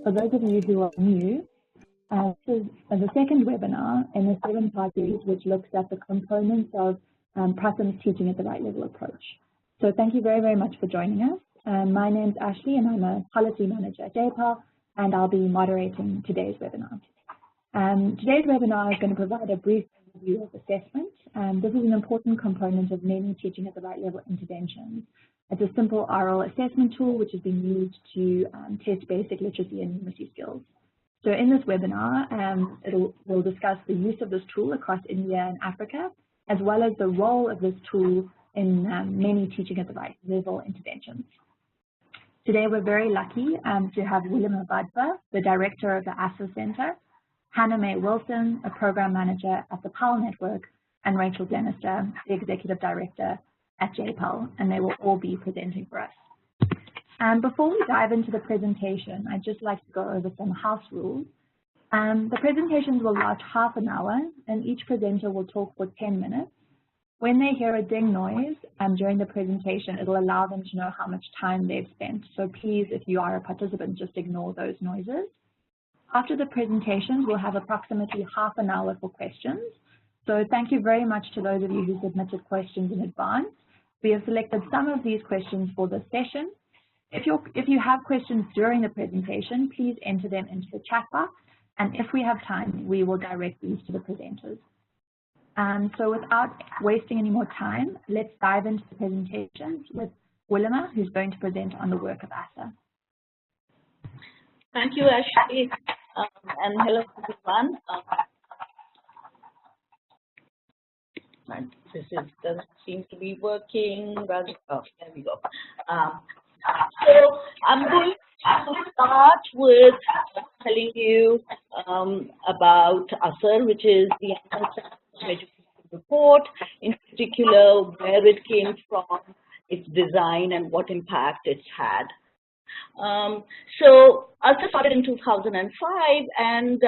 For those of you who are new, this is the second webinar in a 7-part series which looks at the components of Pratham Teaching at the Right Level approach. So thank you very, very much for joining us. My name's Ashley and I'm a policy manager at JPAL, and I'll be moderating today's webinar. Today's webinar is going to provide a brief overview of assessment. This is an important component of many Teaching at the Right Level interventions. It's a simple oral assessment tool which is being used to test basic literacy and numeracy skills. So in this webinar, we'll discuss the use of this tool across India and Africa, as well as the role of this tool in many Teaching at the Right Level interventions. Today we're very lucky to have Willem Abadba, the director of the ASSA Center, Hannah Mae Wilson, a program manager at the Powell Network, and Rachel Glenister, the executive director at JPAL, and they will all be presenting for us. Before we dive into the presentation, I'd just like to go over some house rules. The presentations will last half an hour, and each presenter will talk for 10 minutes. When they hear a ding noise during the presentation, it will allow them to know how much time they've spent. So please, if you are a participant, just ignore those noises. After the presentations, we'll have approximately half an hour for questions. So thank you very much to those of you who submitted questions in advance. We have selected some of these questions for this session. If you have questions during the presentation, please enter them into the chat box, and if we have time, we will direct these to the presenters. So without wasting any more time, let's dive into the presentations with Willem, who's going to present on the work of ASSA. Thank you, Ashley, and hello everyone. This doesn't seem to be working. Oh, there we go. So I'm going to start with telling you about ASSA, which is the Annual Education Report, in particular where it came from, its design, and what impact it's had. So ASSA started in 2005, and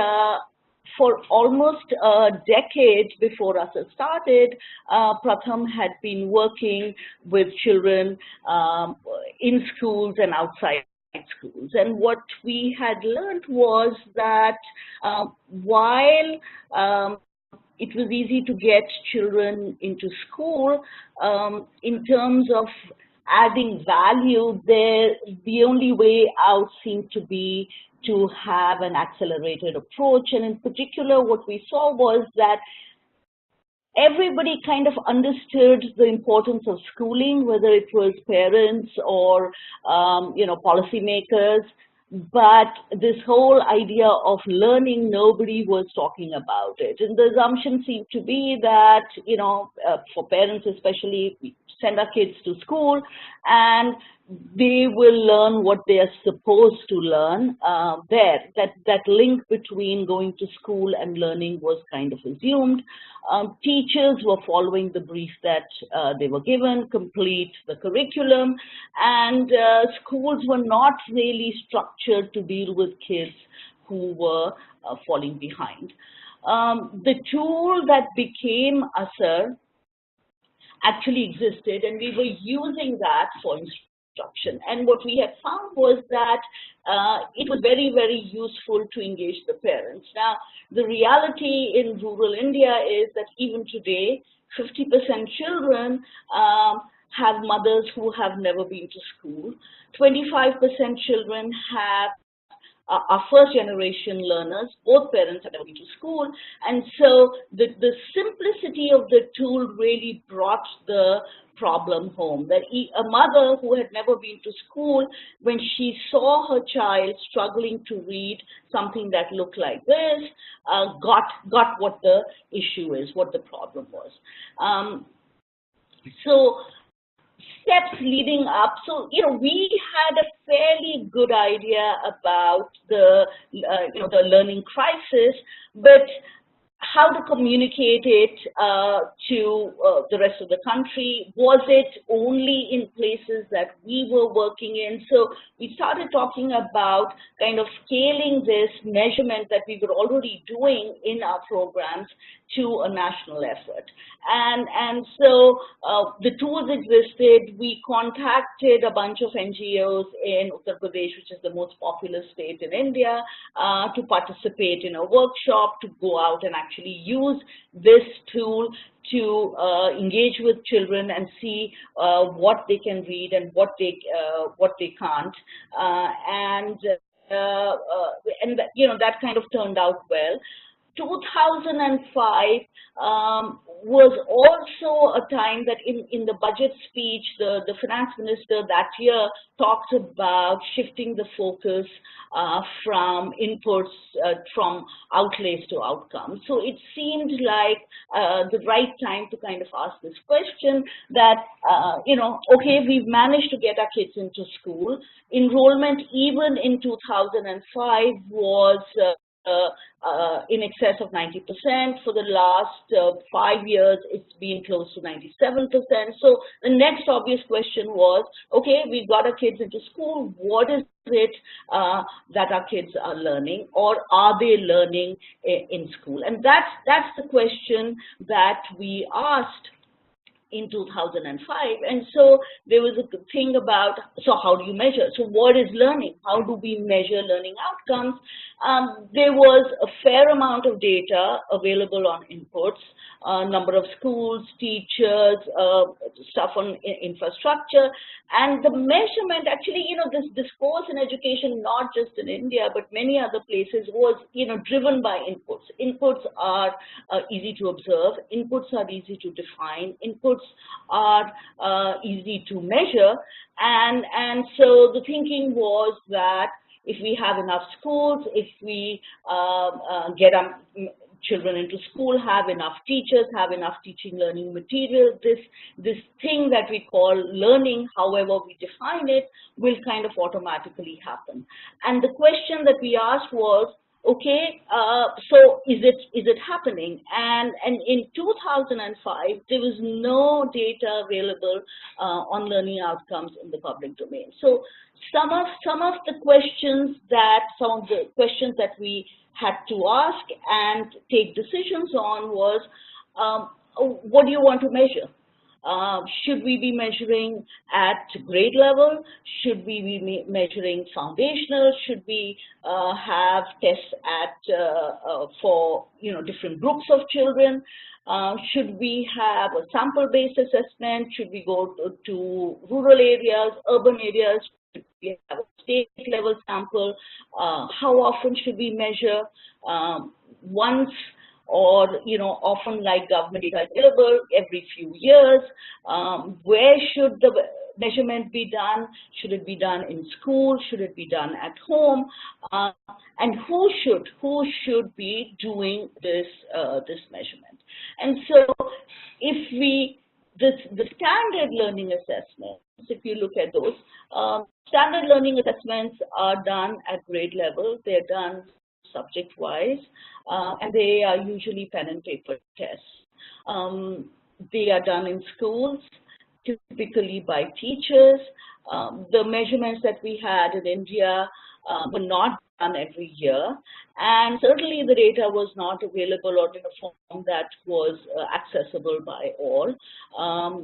for almost a decade before ASSA started, Pratham had been working with children in schools and outside schools. And what we had learned was that while it was easy to get children into school, in terms of adding value, the only way out seemed to be to have an accelerated approach. And in particular, what we saw was that everybody kind of understood the importance of schooling, whether it was parents or policymakers. But this whole idea of learning, nobody was talking about it. And the assumption seemed to be that, for parents especially, we send our kids to school and they will learn what they are supposed to learn there. That link between going to school and learning was kind of assumed. Teachers were following the brief that they were given, complete the curriculum, and schools were not really structured to deal with kids who were falling behind. The tool that became ASSA actually existed, and we were using that for instruction. And what we had found was that it was very, very useful to engage the parents. Now, the reality in rural India is that even today, 50% children have mothers who have never been to school. 25% children are first-generation learners. Both parents have never been to school. And so the simplicity of the tool really brought the problem home, that a mother who had never been to school, when she saw her child struggling to read something that looked like this, got what the issue is, what the problem was. So steps leading up. So, we had a fairly good idea about the learning crisis, but how to communicate it to the rest of the country. Was it only in places that we were working in? So we started talking about kind of scaling this measurement that we were already doing in our programs to a national effort. And so the tools existed. We contacted a bunch of NGOs in Uttar Pradesh, which is the most populous state in India, to participate in a workshop, to go out and actually use this tool to engage with children and see what they can read and what they can't, and that kind of turned out well. 2005 was also a time that in the budget speech, the finance minister that year talked about shifting the focus from inputs, from outlays to outcomes. So it seemed like the right time to kind of ask this question that, okay, we've managed to get our kids into school. Enrollment even in 2005 was in excess of 90%. For the last 5 years, it's been close to 97%. So the next obvious question was, okay, we've got our kids into school. What is it that our kids are learning, or are they learning in school? And that's the question that we asked in 2005. And so there was a thing about, so how do you measure? So what is learning? How do we measure learning outcomes? There was a fair amount of data available on inputs, number of schools, teachers, stuff on infrastructure, and the measurement, actually, this discourse in education, not just in India, but many other places, was, driven by inputs. Inputs are easy to observe. Inputs are easy to define. Inputs are easy to measure. And so the thinking was that if we have enough schools, if we get our children into school, have enough teachers, have enough teaching learning material, this thing that we call learning, however we define it, will kind of automatically happen. And the question that we asked was, okay, so is it happening? And in 2005, there was no data available on learning outcomes in the public domain. So some of the questions that we had to ask and take decisions on was, what do you want to measure? Should we be measuring at grade level? Should we be measuring foundational? Should we have tests at for different groups of children? Should we have a sample-based assessment? Should we go to rural areas, urban areas? Should we have a state-level sample? How often should we measure? Once, or often, like government data available every few years? Where should the measurement be done? Should it be done in school? Should it be done at home? And who should be doing this measurement? And so, if the standard learning assessments, if you look at those, standard learning assessments are done at grade level. They're done subject-wise, and they are usually pen and paper tests. They are done in schools, typically by teachers. The measurements that we had in India were not done every year, and certainly the data was not available or in a form that was accessible by all.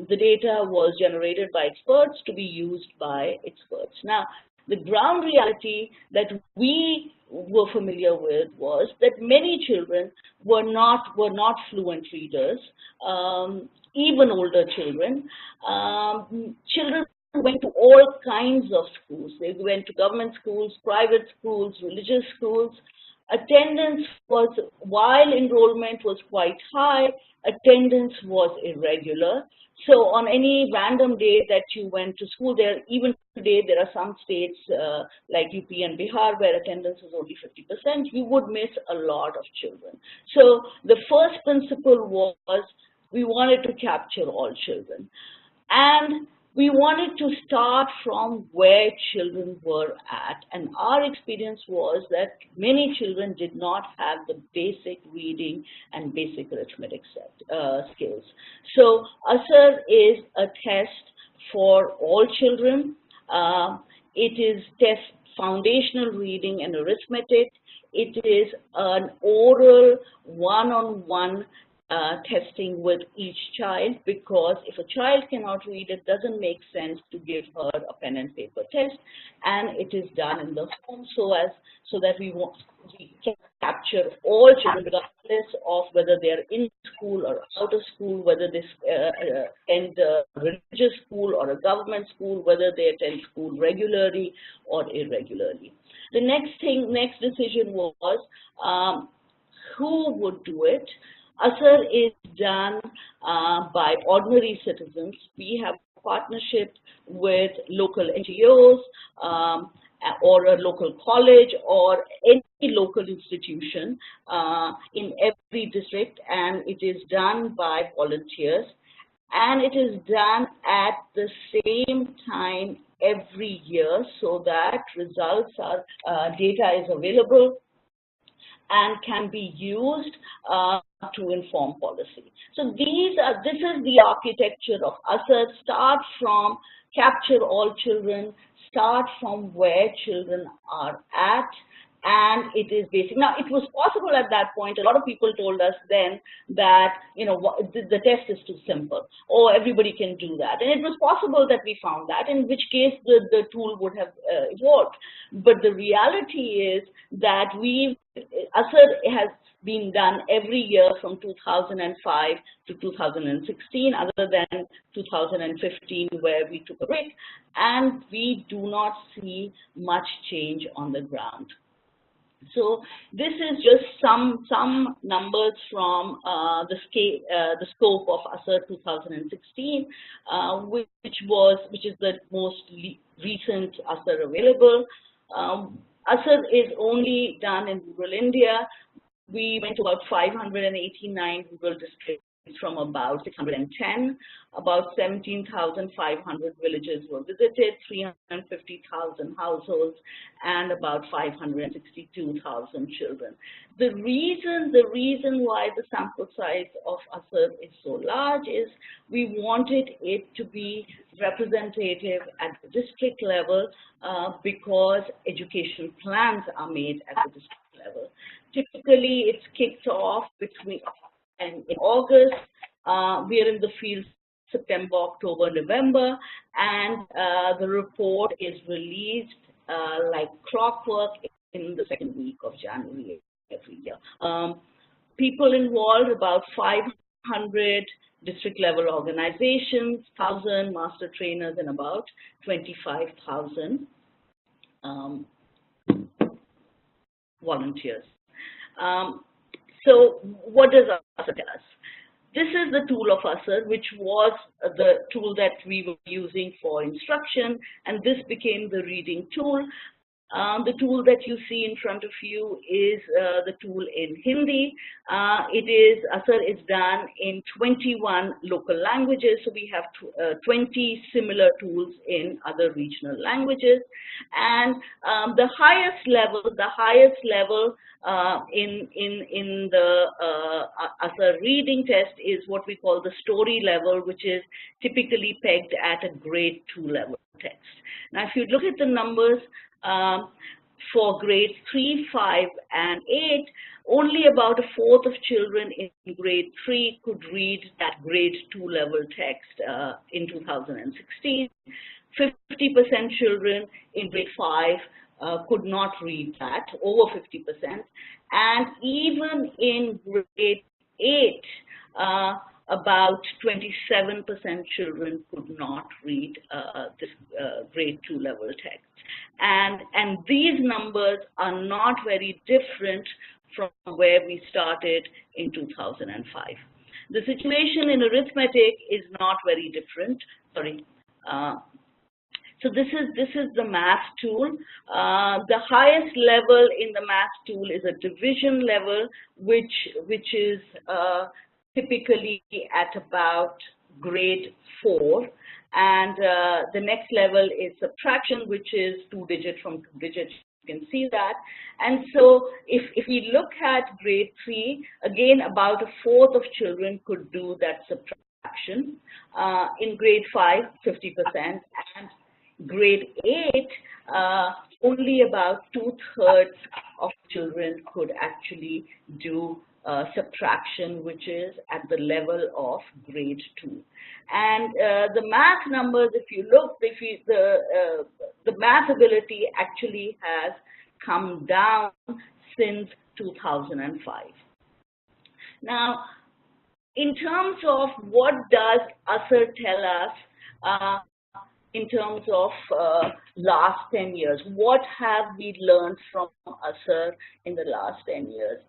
The data was generated by experts to be used by experts. Now, the ground reality that we were familiar with was that many children were not fluent readers, even older children. Children went to all kinds of schools. They went to government schools, private schools, religious schools. Attendance was, while enrollment was quite high, attendance was irregular. So on any random day that you went to school, even today, there are some states like UP and Bihar where attendance is only 50%. You would miss a lot of children. So the first principle was we wanted to capture all children. And we wanted to start from where children were at, and our experience was that many children did not have the basic reading and basic arithmetic skills. So ASAR is a test for all children. It is foundational reading and arithmetic. It is an oral one-on-one testing with each child, because if a child cannot read, it doesn't make sense to give her a pen and paper test, and it is done in the home so that we can capture all children regardless of whether they are in school or out of school, whether they attend a religious school or a government school, whether they attend school regularly or irregularly. The next decision was who would do it. ASAR is done by ordinary citizens. We have a partnership with local NGOs or a local college or any local institution in every district, and it is done by volunteers. And it is done at the same time every year, so that results data is available and can be used to inform policy. So this is the architecture of ASAR. Start from capture all children, start from where children are at, and it is basic. Now, it was possible at that point. A lot of people told us then that, you know, the test is too simple, or everybody can do that. And it was possible that we found that, in which case the tool would have evolved. But the reality is that ASAR has been done every year from 2005 to 2016, other than 2015 where we took a break, and we do not see much change on the ground. So this is just some numbers from the scope of ASAR 2016, which is the most recent ASAR available. ASAR is only done in rural India. We went to about 589 rural districts from about 610. About 17,500 villages were visited, 350,000 households, and about 562,000 children. The reason why the sample size of ASAR is so large is we wanted it to be representative at the district level because education plans are made at the district level. Typically, it's kicked off in August. We are in the field September, October, November, and the report is released like clockwork in the second week of January every year. People involved, about 500 district level organizations, 1,000 master trainers, and about 25,000 volunteers. So what does ASAR tell us? This is the tool of ASAR, which was the tool that we were using for instruction, and this became the reading tool. The tool that you see in front of you is the tool in Hindi. ASAR is done in 21 local languages, so we have 20 similar tools in other regional languages. And the highest level in the ASAR reading test is what we call the story level, which is typically pegged at a grade 2 level text. Now, if you look at the numbers, for grades 3, 5, and 8, only about a fourth of children in grade 3 could read that grade 2 level text in 2016. 50% children in grade 5 could not read that, over 50%. And even in grade 8, about 27% children could not read this grade 2 level text. And these numbers are not very different from where we started in 2005. The situation in arithmetic is not very different. Sorry. So this is the math tool. The highest level in the math tool is a division level, which is typically at about grade 4, and the next level is subtraction, which is 2-digit from 2-digit. You can see that. And so if we look at grade 3, again, about a fourth of children could do that subtraction. In grade 5, 50%, and grade 8, only about 2/3 of children could actually do subtraction, which is at the level of grade 2. And the math numbers, if you look, the math ability actually has come down since 2005. Now, in terms of what does ASER tell us in terms of last 10 years, what have we learned from ASER in the last 10 years?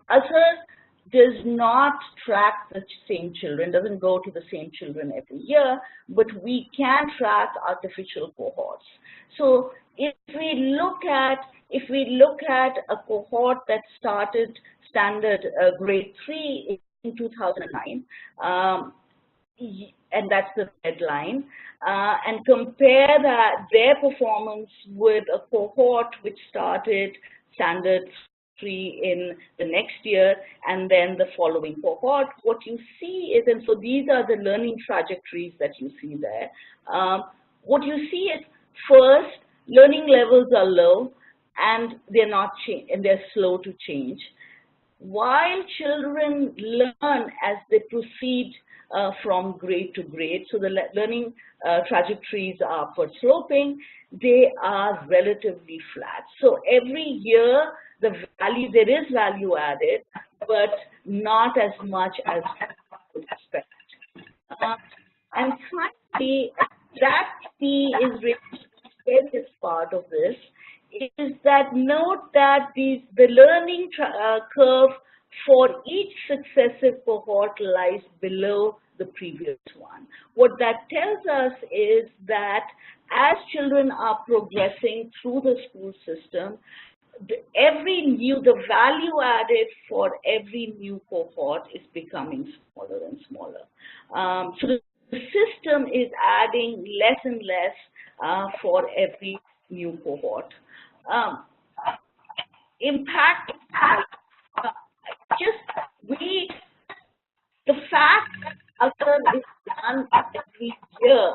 ASER does not track the same children, doesn't go to the same children every year, but we can track artificial cohorts. So if we look at a cohort that started standard grade 3 in 2009, and that's the red line, and compare their performance with a cohort which started standard 3 in the next year, and then the following cohort, what you see is, and so these are the learning trajectories that you see there. What you see is, first, learning levels are low, and they're slow to change. While children learn as they proceed from grade to grade, so the learning trajectories are upward sloping, they are relatively flat. So every year, there is value added, but not as much as I would expect. And finally, that key is really the scariest part of this, is that note that the learning curve for each successive cohort lies below the previous one. What that tells us is that as children are progressing through the school system, the value added for every new cohort is becoming smaller and smaller. So the system is adding less and less for every new cohort. Impact, the fact that ASER is done every year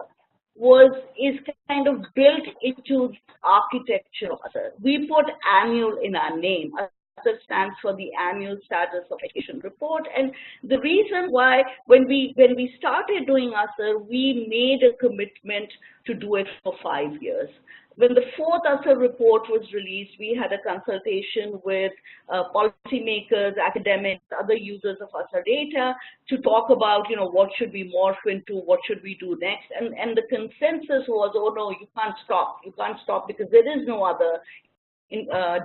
is kind of built into the architecture of ASER. We put annual in our name. ASER stands for the Annual Status of Education Report, and the reason why, when we started doing ASER, we made a commitment to do it for 5 years. When the 4th ASER report was released, we had a consultation with policymakers, academics, other users of ASER data to talk about, what should we morph into, what should we do next, and the consensus was, oh no, you can't stop because there is no other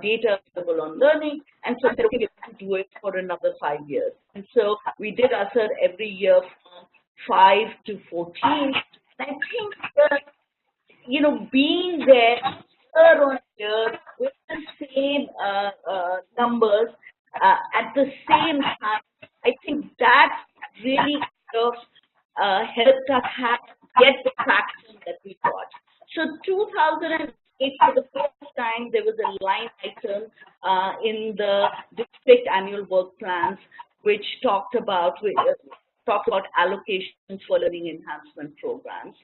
data available on learning, and so we said, okay, we have to do it for another 5 years. And so we did ASER every year from 5 to 14. And I think being there year on year with the same numbers at the same time, I think that really helped us get the traction that we got. So 2008, for the first time, there was a line item in the district annual work plans which talked about allocations for learning enhancement programs.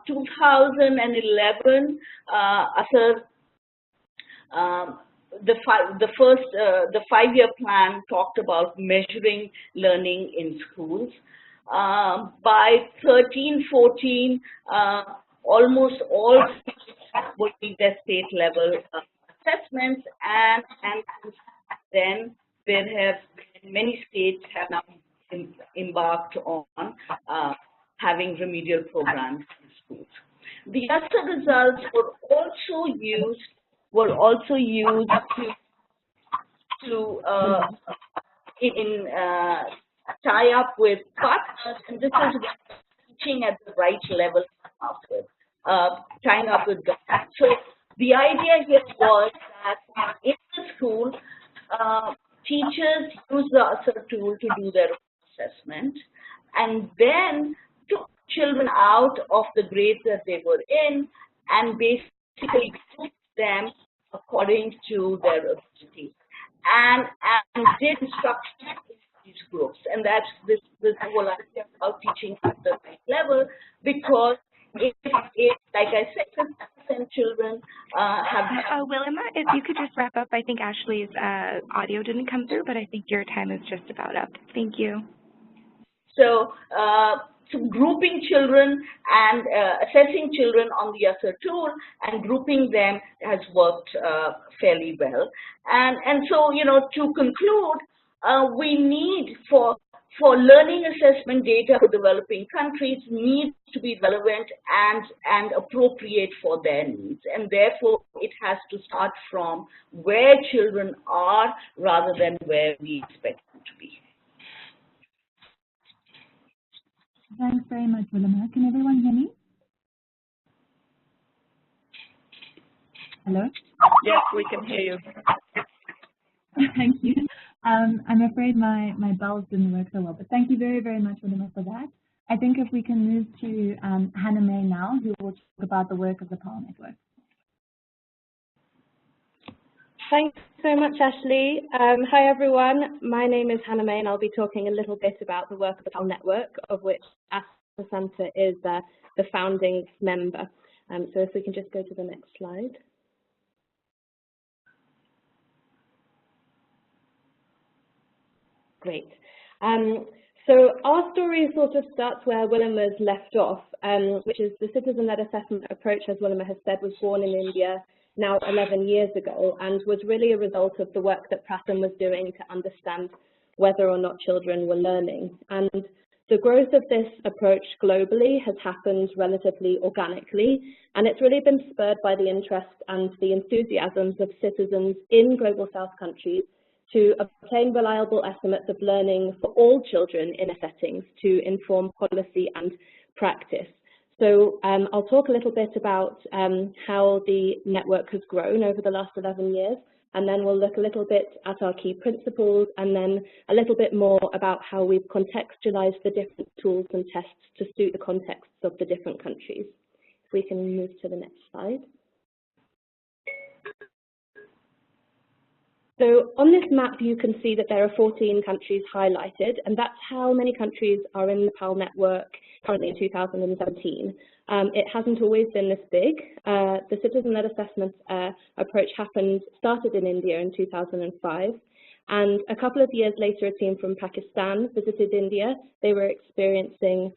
2011, ASER, the 5-year plan talked about measuring learning in schools. By 13-14, almost all would be their state level assessments, and then there have been many states have now embarked on having remedial programs in schools. The ASER results were also used to tie up with partners, and this is teaching at the right level after tying up with government. So the idea here was that in the school, teachers use the ASER tool to do their assessment, and then children out of the grades that they were in and basically grouped them according to their abilities and did instruction in these groups. And that's this whole idea about teaching at the right level, because if like I said, 50% children have... Wilma, if you could just wrap up. I think Ashley's audio didn't come through, but I think your time is just about up. Thank you. So, grouping children and assessing children on the assessor tool and grouping them has worked fairly well. And so, you know, to conclude, we need for learning assessment data for developing countries needs to be relevant and appropriate for their needs. And therefore, it has to start from where children are rather than where we expect them to be. Thanks very much, Wilma. Can everyone hear me? Hello? Yes, we can hear you. Thank you. I'm afraid my bells didn't work so well, but thank you very, very much, Wilma, for that. I think if we can move to Hannah May now, who will talk about the work of the Powell Network. Thanks so much, Ashley. Hi, everyone. My name is Hannah May, and I'll be talking a little bit about the work of the Powell Network, of which AstraZeneca is the founding member. So if we can just go to the next slide. Great. So our story sort of starts where Wilma's left off, which is the citizen-led assessment approach, as Wilma has said, was born in India now 11 years ago, and was really a result of the work that Pratham was doing to understand whether or not children were learning. And the growth of this approach globally has happened relatively organically, and it's really been spurred by the interest and the enthusiasms of citizens in Global South countries to obtain reliable estimates of learning for all children in settings to inform policy and practice. So I'll talk a little bit about how the network has grown over the last 11 years, and then we'll look a little bit at our key principles, and then a little bit more about how we've contextualized the different tools and tests to suit the contexts of the different countries. If we can move to the next slide. So on this map, you can see that there are 14 countries highlighted, and that's how many countries are in the Powell Network currently in 2017. It hasn't always been this big. The citizen-led assessment approach started in India in 2005, and a couple of years later, a team from Pakistan visited India. They were experiencing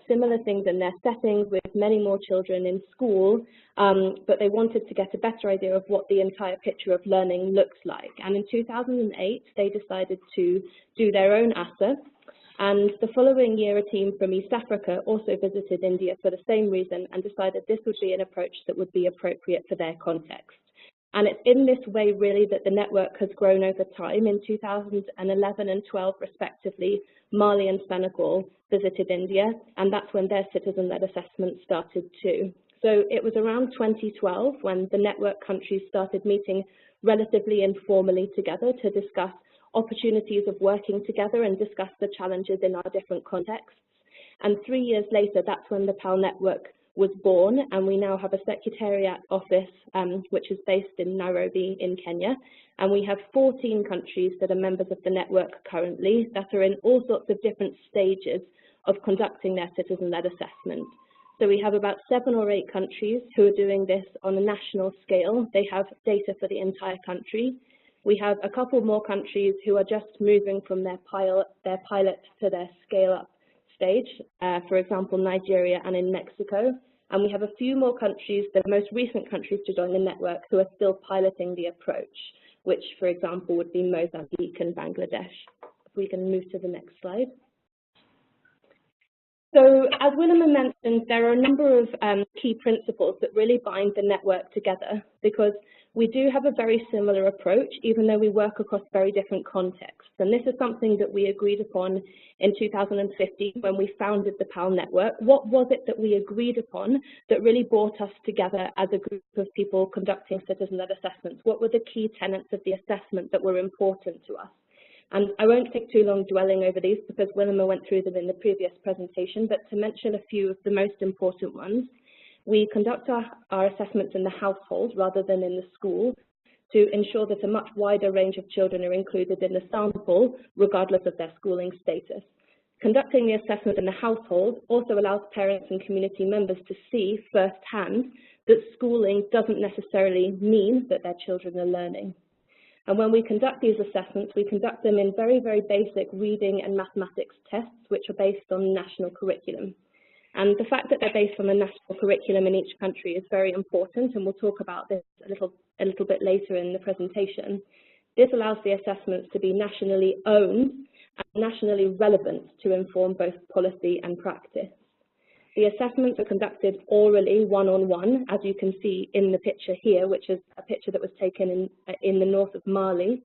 similar things in their settings with many more children in school, but they wanted to get a better idea of what the entire picture of learning looks like. And in 2008, they decided to do their own ASA. And the following year, a team from East Africa also visited India for the same reason and decided this would be an approach that would be appropriate for their context. And it's in this way, really, that the network has grown over time. In 2011 and 12, respectively, Mali and Senegal visited India, and that's when their citizen-led assessment started too. So it was around 2012 when the network countries started meeting relatively informally together to discuss opportunities of working together and discuss the challenges in our different contexts. And 3 years later, that's when the Powell Network was born, and we now have a Secretariat office which is based in Nairobi in Kenya, and we have 14 countries that are members of the network currently that are in all sorts of different stages of conducting their citizen-led assessment. So we have about 7 or 8 countries who are doing this on a national scale. They have data for the entire country. We have a couple more countries who are just moving from their pilot to their scale-up stage, for example, Nigeria and in Mexico. And we have a few more countries, the most recent countries to join the network, who are still piloting the approach, which, for example, would be Mozambique and Bangladesh. If we can move to the next slide. So, as Wilma mentioned, there are a number of key principles that really bind the network together, because we do have a very similar approach, even though we work across very different contexts. And this is something that we agreed upon in 2015 when we founded the Powell Network. What was it that we agreed upon that really brought us together as a group of people conducting citizen-led assessments? What were the key tenets of the assessment that were important to us? And I won't take too long dwelling over these because Willema went through them in the previous presentation, but to mention a few of the most important ones, we conduct our assessments in the household rather than in the school to ensure that a much wider range of children are included in the sample, regardless of their schooling status. Conducting the assessment in the household also allows parents and community members to see firsthand that schooling doesn't necessarily mean that their children are learning. And when we conduct these assessments, we conduct them in very, very basic reading and mathematics tests, which are based on national curriculum. And the fact that they're based on a national curriculum in each country is very important, and we'll talk about this a little bit later in the presentation. This allows the assessments to be nationally owned and nationally relevant to inform both policy and practice. The assessments are conducted orally, one-on-one, as you can see in the picture here, which is a picture that was taken in the north of Mali,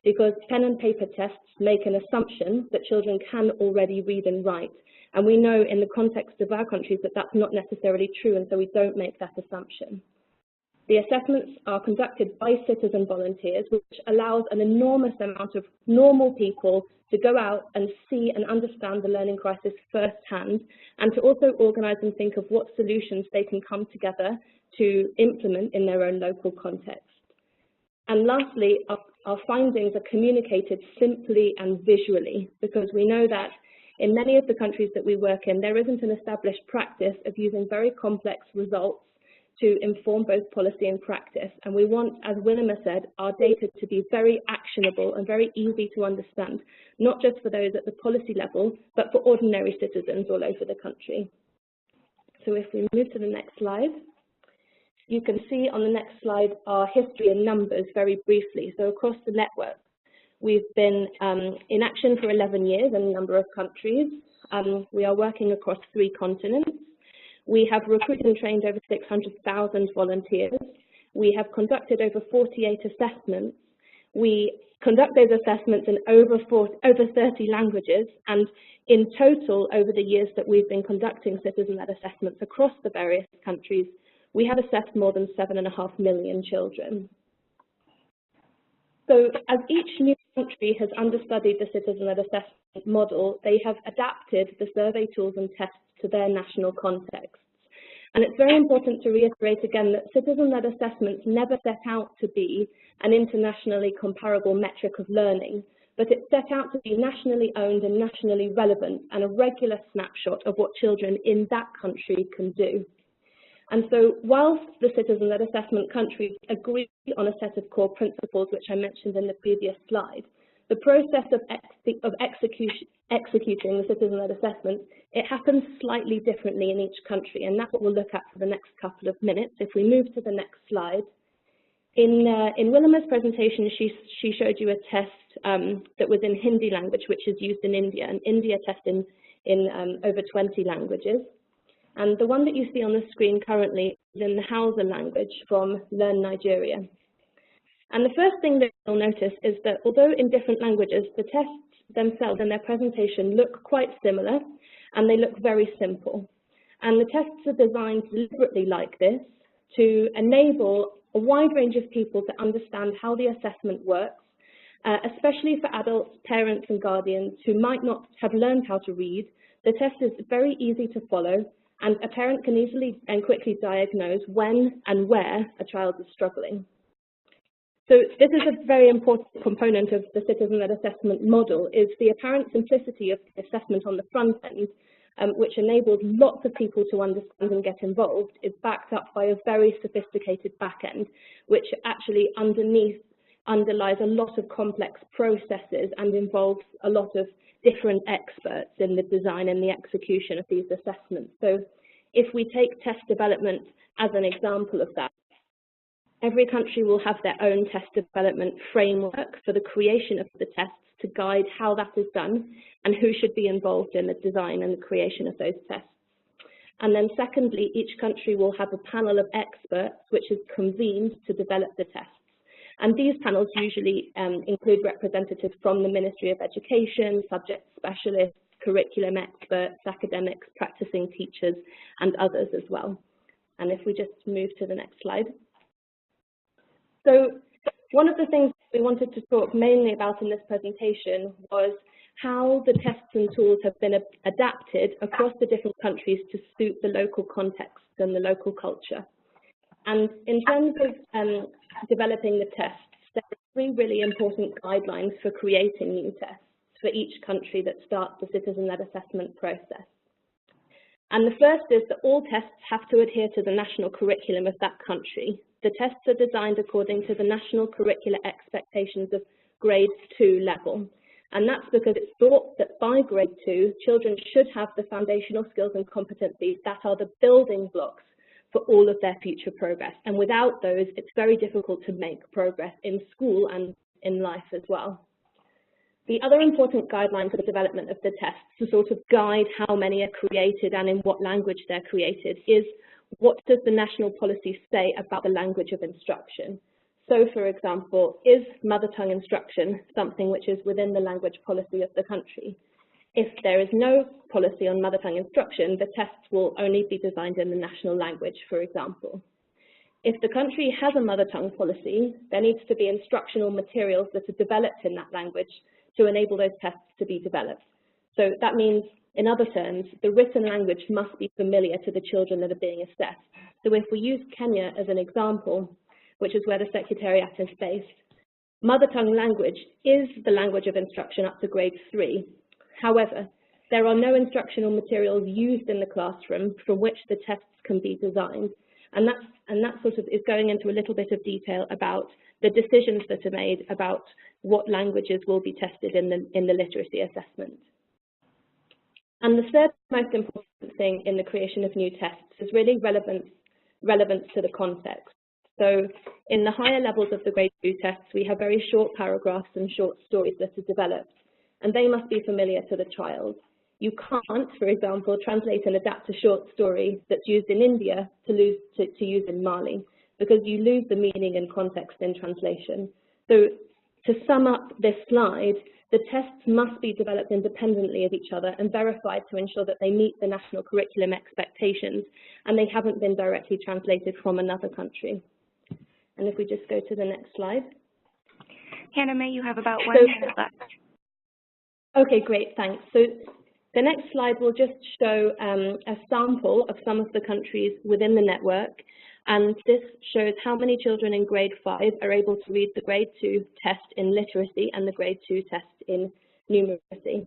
because pen and paper tests make an assumption that children can already read and write. And we know in the context of our countries that that's not necessarily true, and so we don't make that assumption. The assessments are conducted by citizen volunteers, which allows an enormous amount of normal people to go out and see and understand the learning crisis firsthand, and to also organise and think of what solutions they can come together to implement in their own local context. And lastly, our findings are communicated simply and visually, because we know that in many of the countries that we work in, there isn't an established practice of using very complex results to inform both policy and practice. And we want, as Willema said, our data to be very actionable and very easy to understand, not just for those at the policy level, but for ordinary citizens all over the country. So if we move to the next slide, you can see on the next slide our history in numbers very briefly. So across the network, we've been in action for 11 years in a number of countries. We are working across 3 continents. We have recruited and trained over 600,000 volunteers. We have conducted over 48 assessments. We conduct those assessments in over 30 languages, and in total, over the years that we've been conducting citizen-led assessments across the various countries, we have assessed more than 7.5 million children. So as each new country has understudied the citizen-led assessment model, they have adapted the survey tools and tests to their national contexts. And it's very important to reiterate again that citizen-led assessments never set out to be an internationally comparable metric of learning, but it set out to be nationally owned and nationally relevant and a regular snapshot of what children in that country can do. And so whilst the citizen-led assessment countries agree on a set of core principles, which I mentioned in the previous slide, the process of executing the citizen-led assessment, it happens slightly differently in each country, and that's what we'll look at for the next couple of minutes. If we move to the next slide. In Willema's presentation, she showed you a test that was in Hindi language, which is used in India, and India tests in over 20 languages. And the one that you see on the screen currently is in the Hausa language from Learn Nigeria. And the first thing that you'll notice is that although in different languages, the tests themselves and their presentation look quite similar, and they look very simple. And the tests are designed deliberately like this to enable a wide range of people to understand how the assessment works, especially for adults, parents and guardians who might not have learned how to read. The test is very easy to follow, and a parent can easily and quickly diagnose when and where a child is struggling. So this is a very important component of the citizen-led assessment model, is the apparent simplicity of the assessment on the front end, which enables lots of people to understand and get involved, is backed up by a very sophisticated back end, which actually underlies a lot of complex processes and involves a lot of different experts in the design and the execution of these assessments. So if we take test development as an example of that, every country will have their own test development framework for the creation of the tests to guide how that is done and who should be involved in the design and the creation of those tests. And then secondly, each country will have a panel of experts which is convened to develop the tests. And these panels usually include representatives from the Ministry of Education, subject specialists, curriculum experts, academics, practicing teachers, and others as well. And if we just move to the next slide. So one of the things we wanted to talk mainly about in this presentation was how the tests and tools have been adapted across the different countries to suit the local context and the local culture. And in terms of developing the tests, there are 3 really important guidelines for creating new tests for each country that starts the citizen-led assessment process. And the first is that all tests have to adhere to the national curriculum of that country. The tests are designed according to the national curricular expectations of grade 2 level. And that's because it's thought that by grade 2, children should have the foundational skills and competencies that are the building blocks for all of their future progress. And without those, it's very difficult to make progress in school and in life as well. The other important guideline for the development of the tests to sort of guide how many are created and in what language they're created is, what does the national policy say about the language of instruction? So, for example, is mother tongue instruction something which is within the language policy of the country? If there is no policy on mother tongue instruction, the tests will only be designed in the national language, for example. If the country has a mother tongue policy, there needs to be instructional materials that are developed in that language to enable those tests to be developed. So that means, in other terms, the written language must be familiar to the children that are being assessed. So if we use Kenya as an example, which is where the Secretariat is based, mother tongue language is the language of instruction up to grade 3. However, there are no instructional materials used in the classroom from which the tests can be designed. And that sort of is going into a little bit of detail about the decisions that are made about what languages will be tested in the literacy assessment. And the third most important thing in the creation of new tests is really relevance to the context. So in the higher levels of the grade 2 tests, we have very short paragraphs and short stories that are developed, and they must be familiar to the child. You can't, for example, translate and adapt a short story that's used in India to use in Mali, because you lose the meaning and context in translation. So to sum up this slide, the tests must be developed independently of each other and verified to ensure that they meet the national curriculum expectations and they haven't been directly translated from another country. And if we just go to the next slide. Hannah Mae, you have about 1 minute left. Okay, great, thanks. So the next slide will just show a sample of some of the countries within the network, and this shows how many children in grade 5 are able to read the grade 2 test in literacy and the grade 2 test in numeracy.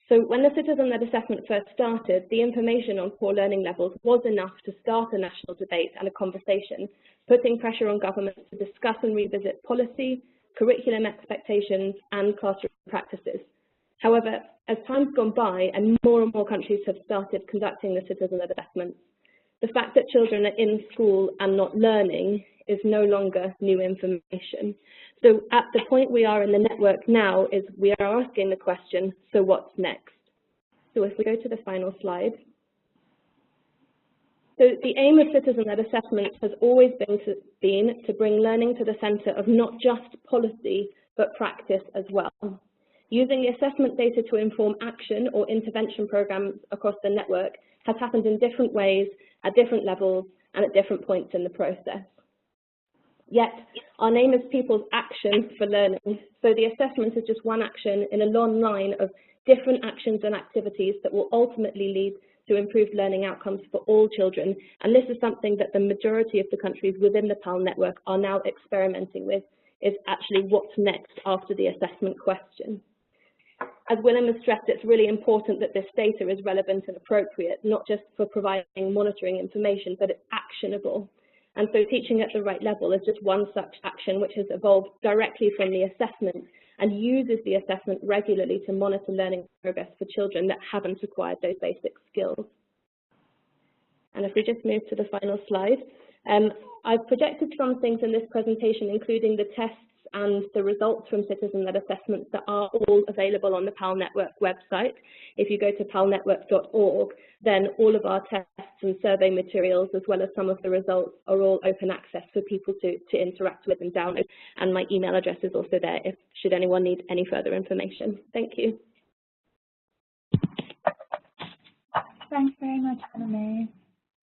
So when the citizen-led assessment first started, the information on poor learning levels was enough to start a national debate and a conversation, putting pressure on governments to discuss and revisit policy, curriculum expectations, and classroom practices. However, as time's gone by and more countries have started conducting the citizen-led assessments, the fact that children are in school and not learning is no longer new information. So at the point we are in the network now is we are asking the question, so what's next? So if we go to the final slide. So the aim of citizen-led assessment has always been to bring learning to the centre of not just policy, but practice as well. Using the assessment data to inform action or intervention programs across the network has happened in different ways, at different levels, and at different points in the process. Yet, our name is People's Action for Learning, so the assessment is just one action in a long line of different actions and activities that will ultimately lead to improved learning outcomes for all children, and this is something that the majority of the countries within the Powell Network are now experimenting with, is actually what's next after the assessment question. As Willem has stressed, it's really important that this data is relevant and appropriate, not just for providing monitoring information, but it's actionable. And so teaching at the right level is just one such action which has evolved directly from the assessment and uses the assessment regularly to monitor learning progress for children that haven't acquired those basic skills. And if we just move to the final slide, I've projected some things in this presentation, including the tests and the results from citizen-led assessments that are all available on the Powell Network website. If you go to powellnetwork.org, then all of our tests and survey materials, as well as some of the results, are all open access for people to interact with and download. And my email address is also there should anyone need any further information. Thank you. Thanks very much, Hannah Mae.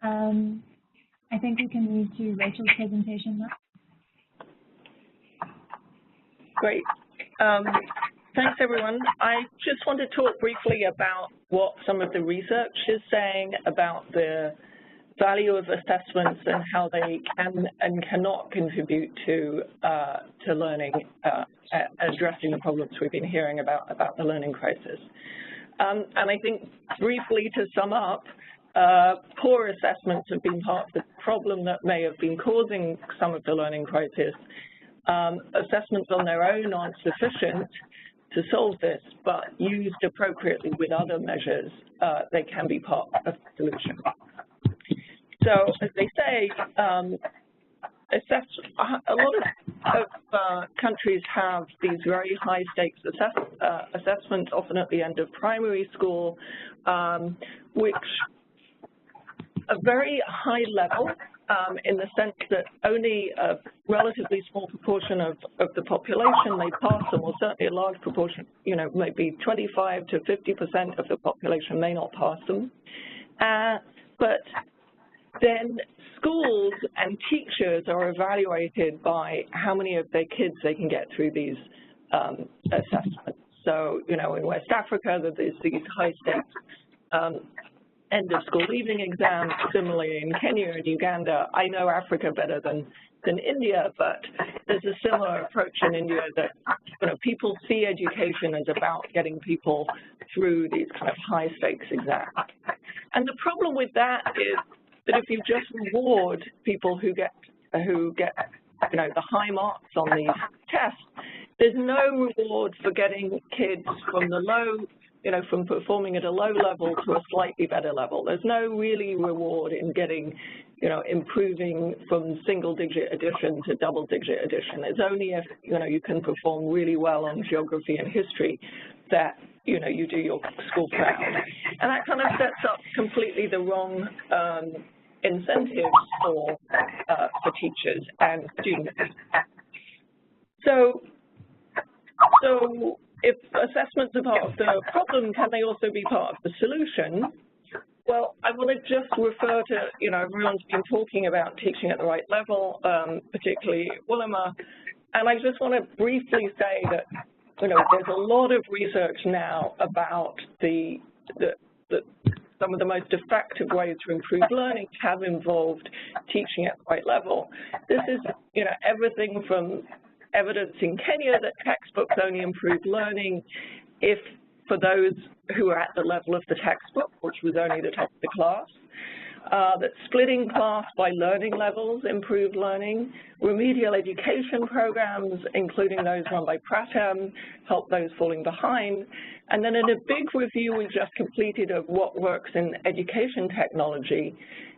I think we can move to Rachel's presentation now. Great. Thanks, everyone. I just want to talk briefly about what some of the research is saying about the value of assessments and how they can and cannot contribute to learning, addressing the problems we've been hearing about the learning crisis. And I think briefly to sum up, poor assessments have been part of the problem that may have been causing some of the learning crisis. Assessments on their own aren't sufficient to solve this, but used appropriately with other measures, they can be part of the solution. So, as they say, a lot of countries have these very high-stakes assessments, often at the end of primary school, which are very high level in the sense that only a relatively small proportion of the population may pass them, or certainly a large proportion, you know, maybe 25 to 50% of the population may not pass them. But then schools and teachers are evaluated by how many of their kids they can get through these assessments. So, you know, in West Africa, there's these high-stakes end of school leaving exams. Similarly in Kenya and Uganda. I know Africa better than India, but there's a similar approach in India that, you know, people see education as about getting people through these kind of high stakes exams. And the problem with that is that if you just reward people who get you know, the high marks on these tests, there's no reward for getting kids from the low, you know, from performing at a low level to a slightly better level. There's no really reward in getting, you know, improving from single-digit addition to double-digit addition. It's only if, you know, you can perform really well on geography and history that, you know, you do your school proud. And that kind of sets up completely the wrong incentives for teachers and students. So if assessments are part of the problem, can they also be part of the solution? Well, I want to just refer to, you know, everyone's been talking about teaching at the right level, particularly Willema, and I just want to briefly say that, you know, there's a lot of research now about some of the most effective ways to improve learning have involved teaching at the right level. This is, you know, everything from evidence in Kenya that textbooks only improve learning if for those who are at the level of the textbook, which was only the top of the class, that splitting class by learning levels improve learning, remedial education programs, including those run by Pratham, help those falling behind, and then in a big review we just completed of what works in education technology,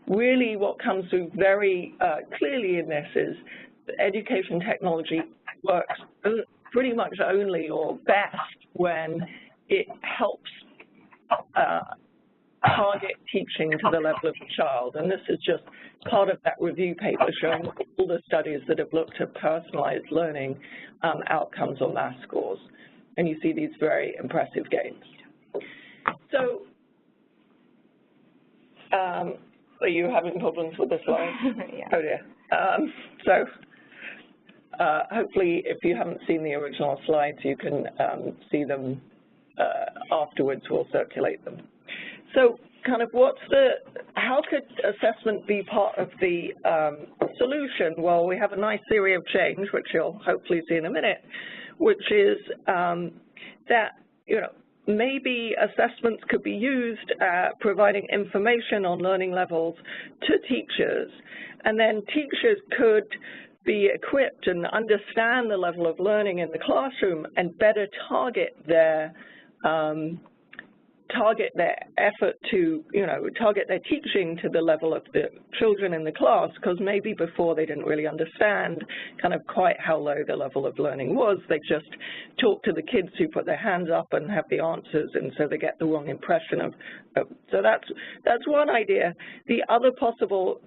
really what comes through very clearly in this is that education technology works pretty much only or best when it helps target teaching to the level of the child. And this is just part of that review paper showing all the studies that have looked at personalized learning outcomes on math scores. And you see these very impressive gains. So, are you having problems with the slide? Yeah. Oh dear. Hopefully, if you haven't seen the original slides, you can see them afterwards. We'll circulate them. So, kind of how could assessment be part of the solution? Well, we have a nice theory of change, which you'll hopefully see in a minute, which is that, you know, maybe assessments could be used providing information on learning levels to teachers, and then teachers could be equipped and understand the level of learning in the classroom and better target their effort to, you know, target their teaching to the level of the children in the class, because maybe before they didn't really understand kind of quite how low the level of learning was. They just talk to the kids who put their hands up and have the answers, and so they get the wrong impression of so that's one idea. The other possible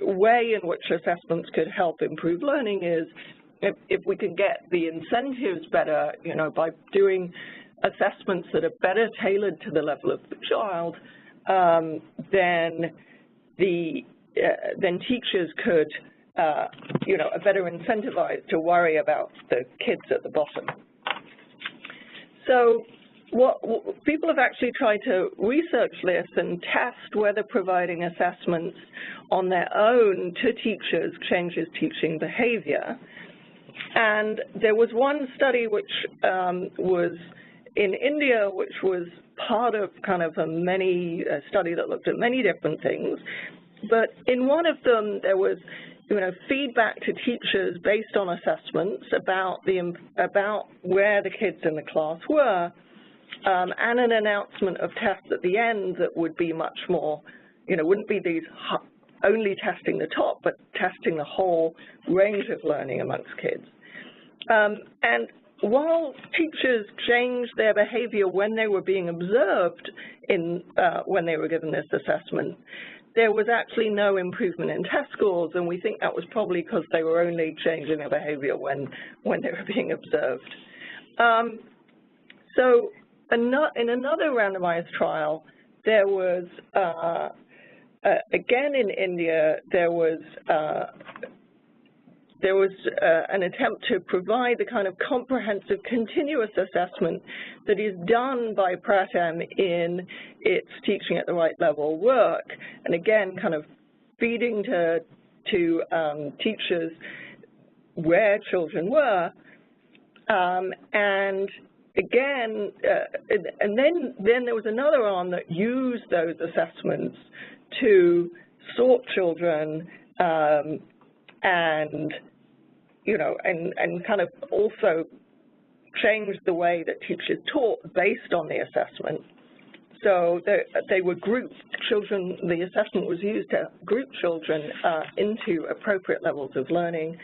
way in which assessments could help improve learning is if we can get the incentives better, you know, by doing assessments that are better tailored to the level of the child, then teachers could you know, are better incentivized to worry about the kids at the bottom. So what people have actually tried to research this and test whether providing assessments on their own to teachers changes teaching behavior. And there was one study which was in India, which was part of kind of a study that looked at many different things. But in one of them, there was, you know, feedback to teachers based on assessments about where the kids in the class were, and an announcement of tests at the end that would be much more, you know, wouldn't be these only testing the top, but testing the whole range of learning amongst kids. And while teachers changed their behavior when they were being observed when they were given this assessment, there was actually no improvement in test scores, and we think that was probably because they were only changing their behavior when they were being observed. So in another randomized trial, there was, again in India, there was an attempt to provide the kind of comprehensive continuous assessment that is done by Pratham in its teaching at the right level work, and again kind of feeding to teachers where children were, and again, and then there was another arm that used those assessments to sort children and, you know, and kind of also changed the way that teachers taught based on the assessment. So they were grouped. Children, the assessment was used to group children into appropriate levels of learning.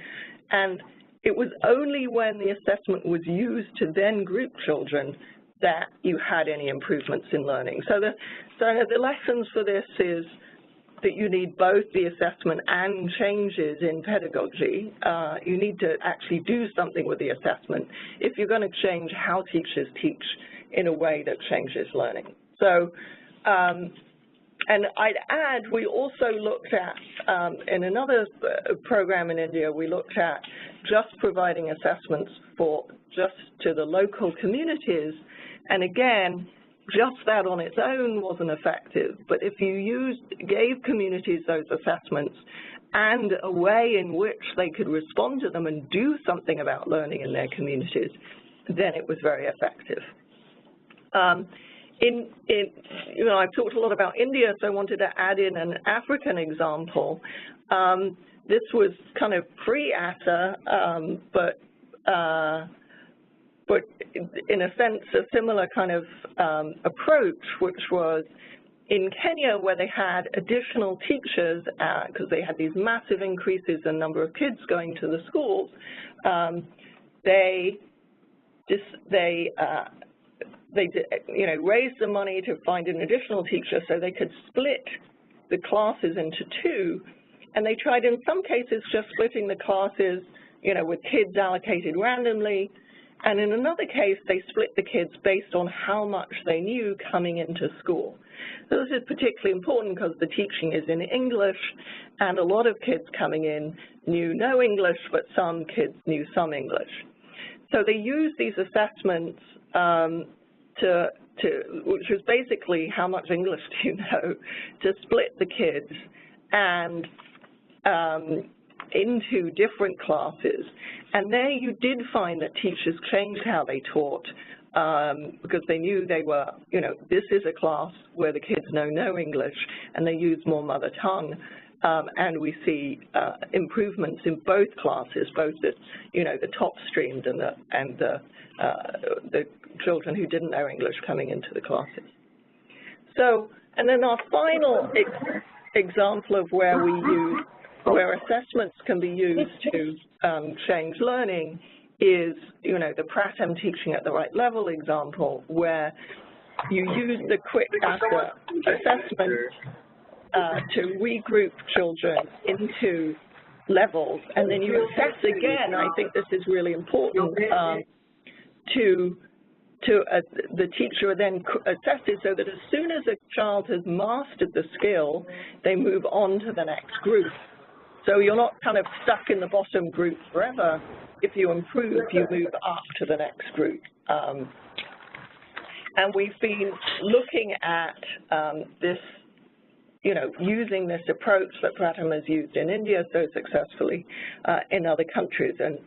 And it was only when the assessment was used to then group children that you had any improvements in learning. So the lessons for this is that you need both the assessment and changes in pedagogy. You need to actually do something with the assessment if you're going to change how teachers teach in a way that changes learning. So, and I'd add, we also looked at, in another program in India, we looked at just providing assessments just to the local communities, and again, just that on its own wasn't effective, but if you gave communities those assessments and a way in which they could respond to them and do something about learning in their communities, then it was very effective. You know, I've talked a lot about India, so I wanted to add in an African example. This was kind of pre-ASA, but in a sense a similar kind of approach, which was in Kenya, where they had additional teachers because they had these massive increases in number of kids going to the schools. They you know, raised the money to find an additional teacher so they could split the classes into two, and they tried in some cases just splitting the classes, you know, with kids allocated randomly, and in another case they split the kids based on how much they knew coming into school. So this is particularly important because the teaching is in English, and a lot of kids coming in knew no English, but some kids knew some English. So they used these assessments which was basically how much English do you know, to split the kids and into different classes. And there you did find that teachers changed how they taught because they knew they were, you know, this is a class where the kids know no English and they use more mother tongue. And we see improvements in both classes, both the, you know, the top streamed and the children who didn't know English coming into the classes. So, and then our final example of where assessments can be used to change learning is, you know, the Pratham teaching at the right level example, where you use the quick ASA assessment to regroup children into levels, and then you assess again. I think this is really important. The teacher then assesses so that as soon as a child has mastered the skill, they move on to the next group. So you're not kind of stuck in the bottom group forever. If you improve, you move up to the next group. And we've been looking at this, using this approach that Pratham has used in India so successfully in other countries, and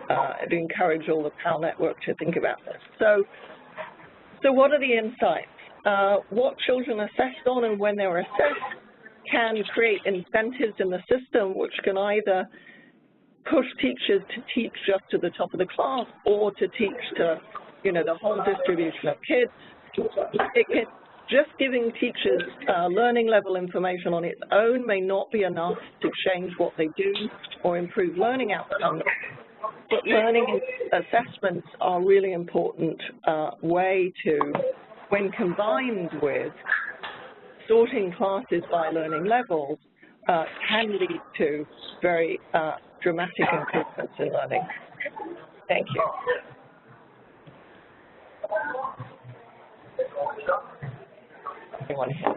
I'd encourage all the Powell Network to think about this. So what are the insights? What children are assessed on and when they're assessed can create incentives in the system which can either push teachers to teach just to the top of the class or to teach to, the whole distribution of kids. Just giving teachers learning level information on its own may not be enough to change what they do or improve learning outcomes, but learning assessments are a really important way to, when combined with sorting classes by learning levels, can lead to very dramatic improvements in learning. Thank you. Anyone here?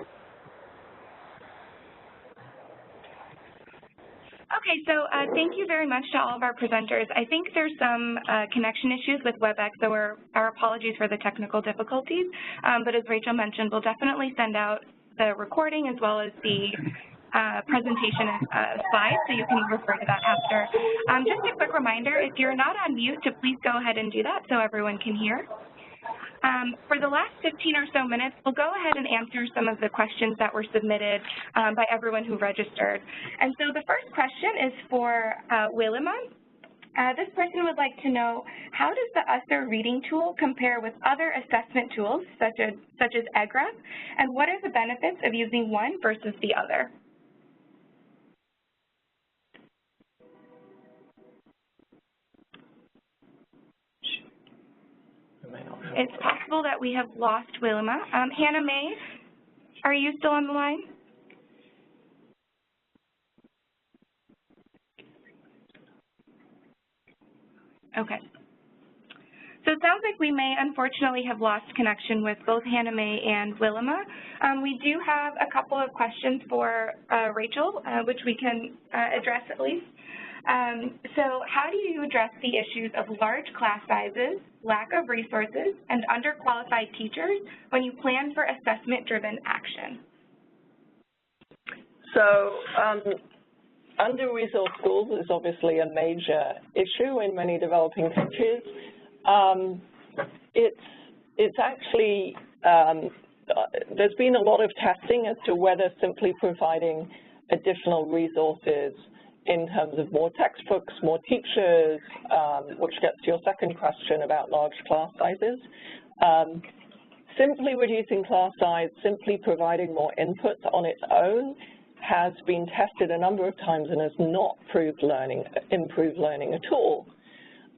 Okay, so thank you very much to all of our presenters. I think there's some connection issues with WebEx, so our apologies for the technical difficulties. But as Rachel mentioned, we'll definitely send out the recording as well as the presentation slides, so you can refer to that after. Just a quick reminder, if you're not on mute, to please go ahead and do that so everyone can hear. For the last 15 or so minutes, we'll go ahead and answer some of the questions that were submitted by everyone who registered. And so the first question is for Willima. This person would like to know, how does the USER reading tool compare with other assessment tools, such as EGREP, and what are the benefits of using one versus the other? It's possible that we have lost Willima. Hannah May, are you still on the line? Okay. So it sounds like we may unfortunately have lost connection with both Hannah May and Willima. We do have a couple of questions for Rachel, which we can address at least. So how do you address the issues of large class sizes, lack of resources, and underqualified teachers when you plan for assessment-driven action? So under-resourced schools is obviously a major issue in many developing countries. It's actually, there's been a lot of testing as to whether simply providing additional resources in terms of more textbooks, more teachers, which gets to your second question about large class sizes. Simply reducing class size, simply providing more inputs on its own has been tested a number of times and has not improved learning at all.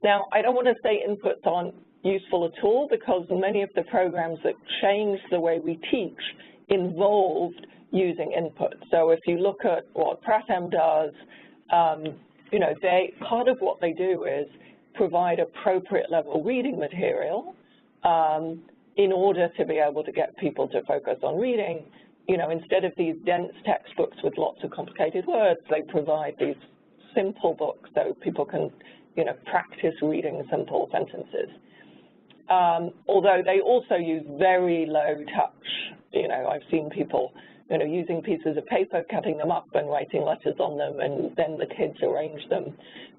Now, I don't want to say inputs aren't useful at all, because many of the programs that change the way we teach involved using input. So if you look at what Pratham does, part of what they do is provide appropriate level reading material in order to be able to get people to focus on reading. Instead of these dense textbooks with lots of complicated words, they provide these simple books so people can, practice reading simple sentences. Although they also use very low touch. I've seen people using pieces of paper, cutting them up and writing letters on them, and then the kids arrange them.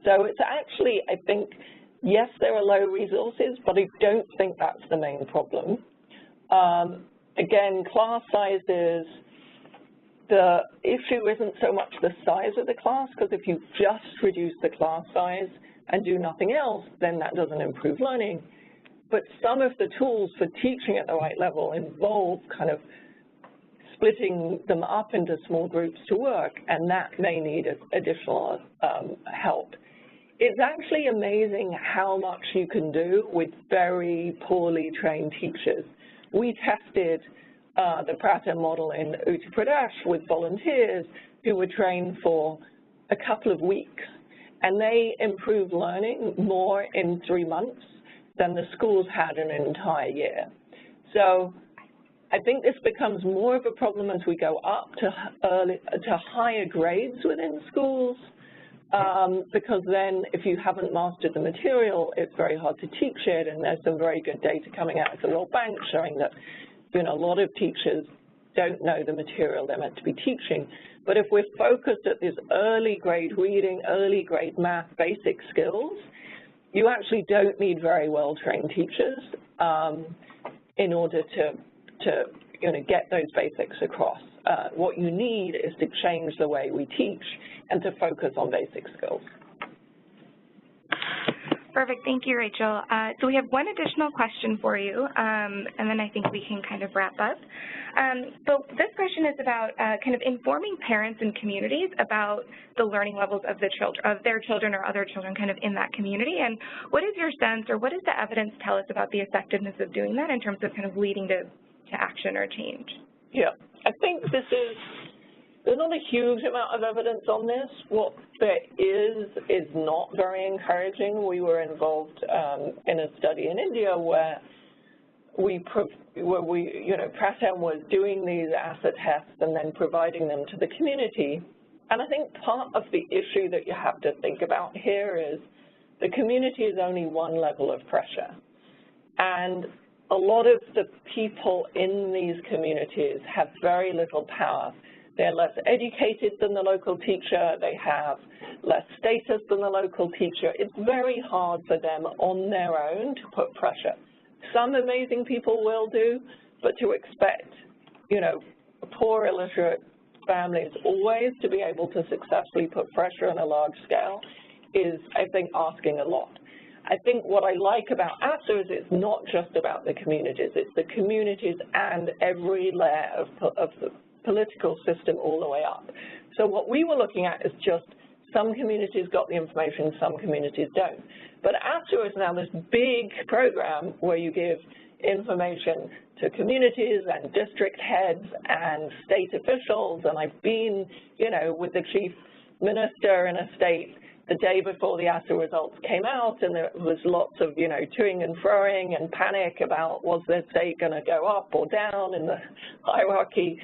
So it's actually, I think, yes, there are low resources, but I don't think that's the main problem. Again, class sizes, the issue isn't so much the size of the class, because if you just reduce the class size and do nothing else, then that doesn't improve learning. But some of the tools for teaching at the right level involve kind of splitting them up into small groups to work, and that may need additional help. It's actually amazing how much you can do with very poorly trained teachers. We tested the Pratham model in Uttar Pradesh with volunteers who were trained for a couple of weeks, and they improved learning more in 3 months than the schools had in an entire year. So I think this becomes more of a problem as we go up to higher grades within schools, because then if you haven't mastered the material, it's very hard to teach it, and there's some very good data coming out of the World Bank showing that, you know, a lot of teachers don't know the material they're meant to be teaching. But if we're focused at this early grade reading, early grade math, basic skills, you actually don't need very well-trained teachers in order to you know, get those basics across. What you need is to change the way we teach and to focus on basic skills. Perfect. Thank you, Rachel. So we have one additional question for you, and then I think we can kind of wrap up. So this question is about kind of informing parents and communities about the learning levels of their children or other children kind of in that community. And what is your sense, or what does the evidence tell us about the effectiveness of doing that in terms of kind of leading to action or change? Yeah, I think there's not a huge amount of evidence on this. What there is not very encouraging. We were involved in a study in India where you know, Pratham was doing these asset tests and then providing them to the community. And I think part of the issue that you have to think about here is the community is only one level of pressure. And a lot of the people in these communities have very little power. They're less educated than the local teacher. They have less status than the local teacher. It's very hard for them on their own to put pressure. Some amazing people will do, but to expect, you know, poor illiterate families always to be able to successfully put pressure on a large scale is, I think, asking a lot. I think what I like about ASA is it's not just about the communities. It's the communities and every layer of the political system all the way up. So what we were looking at is just some communities got the information, some communities don't. But ASA is now this big program where you give information to communities and district heads and state officials, and I've been, you know, with the chief minister in a state the day before the ASA results came out, and there was lots of, you know, toing and froing and panic about was their state going to go up or down in the hierarchy.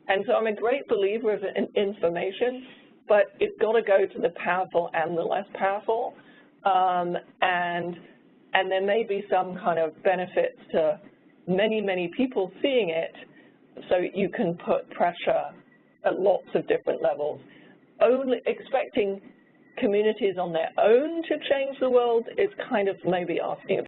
And so I'm a great believer of information, but it's got to go to the powerful and the less powerful. And there may be some kind of benefits to many, many people seeing it, so you can put pressure at lots of different levels. Only expecting communities on their own to change the world is kind of maybe asking